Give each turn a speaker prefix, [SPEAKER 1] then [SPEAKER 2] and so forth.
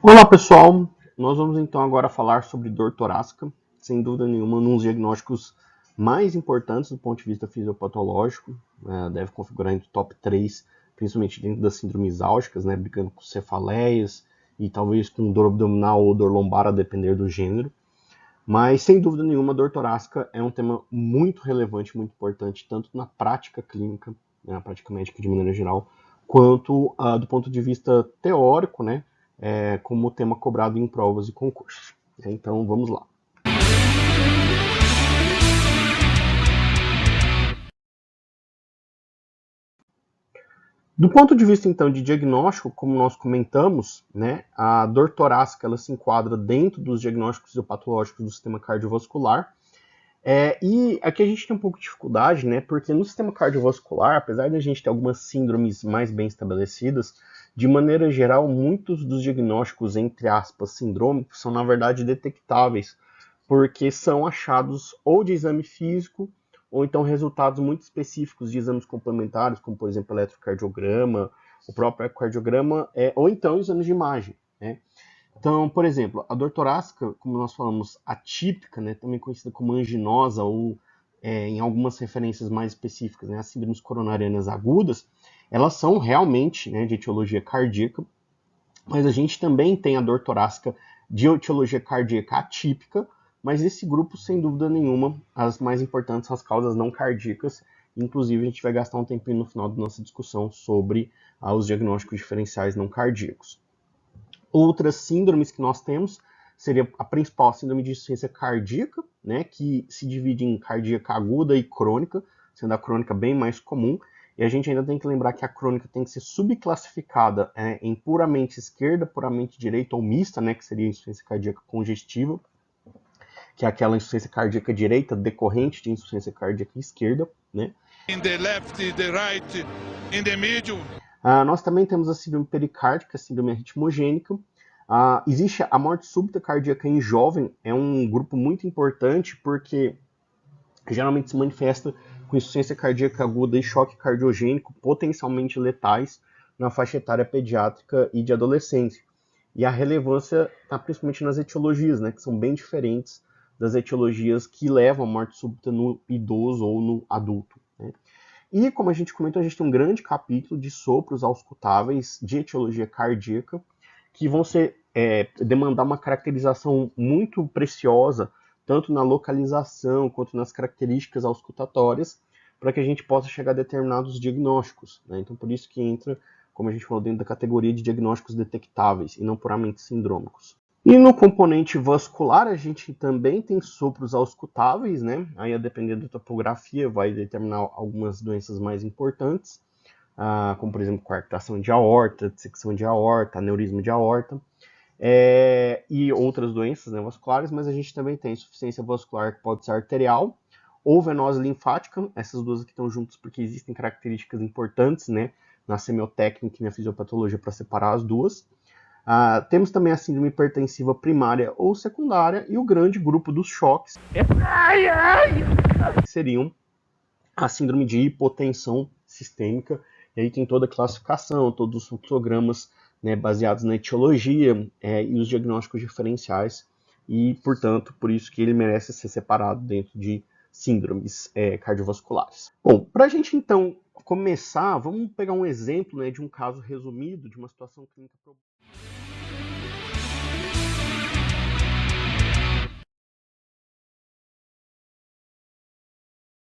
[SPEAKER 1] Olá pessoal, nós vamos então agora falar sobre dor torácica, sem dúvida nenhuma um dos diagnósticos mais importantes do ponto de vista fisiopatológico, deve configurar entre o top 3, principalmente dentro das síndromes álgicas, brigando com cefaleias e talvez com dor abdominal ou dor lombar, a depender do gênero. Mas sem dúvida nenhuma a dor torácica é um tema muito relevante, muito importante, tanto na prática clínica, na prática médica de maneira geral, quanto do ponto de vista teórico, como tema cobrado em provas e concursos. Então, vamos lá. Do ponto de vista, então, de diagnóstico, como nós comentamos, a dor torácica ela se enquadra dentro dos diagnósticos fisiopatológicos do sistema cardiovascular. E aqui a gente tem um pouco de dificuldade, porque no sistema cardiovascular, apesar de a gente ter algumas síndromes mais bem estabelecidas, de maneira geral, muitos dos diagnósticos, entre aspas, sindrômicos, são, na verdade, detectáveis, porque são achados ou de exame físico, ou então resultados muito específicos de exames complementares, como, por exemplo, eletrocardiograma, o próprio ecocardiograma, ou então exames de imagem, Então, por exemplo, a dor torácica, como nós falamos, atípica, também conhecida como anginosa ou em algumas referências mais específicas, as síndromes coronarianas agudas, elas são realmente de etiologia cardíaca, mas a gente também tem a dor torácica de etiologia cardíaca atípica, mas esse grupo, sem dúvida nenhuma, as mais importantes são as causas não cardíacas. Inclusive, a gente vai gastar um tempinho no final da nossa discussão sobre os diagnósticos diferenciais não cardíacos. Outras síndromes que nós temos seria a principal, a síndrome de insuficiência cardíaca, que se divide em cardíaca aguda e crônica, sendo a crônica bem mais comum. E a gente ainda tem que lembrar que a crônica tem que ser subclassificada em puramente esquerda, puramente direita ou mista, que seria a insuficiência cardíaca congestiva, que é aquela insuficiência cardíaca direita decorrente de insuficiência cardíaca esquerda,
[SPEAKER 2] In the left, the right, in the middle.
[SPEAKER 1] Nós também temos a síndrome pericárdica, a síndrome arritmogênica. Existe a morte súbita cardíaca em jovem, é um grupo muito importante porque geralmente se manifesta com insuficiência cardíaca aguda e choque cardiogênico potencialmente letais na faixa etária pediátrica e de adolescência. E a relevância está principalmente nas etiologias, que são bem diferentes das etiologias que levam à morte súbita no idoso ou no adulto. E, como a gente comentou, a gente tem um grande capítulo de sopros auscultáveis de etiologia cardíaca, que vão demandar uma caracterização muito preciosa, tanto na localização quanto nas características auscultatórias, para que a gente possa chegar a determinados diagnósticos. Então, por isso que entra, como a gente falou, dentro da categoria de diagnósticos detectáveis, e não puramente sindrômicos. E no componente vascular, a gente também tem sopros auscultáveis, Aí, a depender da topografia, vai determinar algumas doenças mais importantes, como, por exemplo, coarctação de aorta, dissecção de aorta, aneurisma de aorta, e outras doenças vasculares, mas a gente também tem insuficiência vascular que pode ser arterial ou venosa linfática. Essas duas aqui estão juntas porque existem características importantes, na semiotécnica e na fisiopatologia para separar as duas. Temos também a síndrome hipertensiva primária ou secundária e o grande grupo dos choques, que seriam a síndrome de hipotensão sistêmica. E aí tem toda a classificação, todos os fluxogramas baseados na etiologia e os diagnósticos diferenciais. E, portanto, por isso que ele merece ser separado dentro de síndromes cardiovasculares. Bom, para a gente então começar, vamos pegar um exemplo de um caso resumido, de uma situação clínica.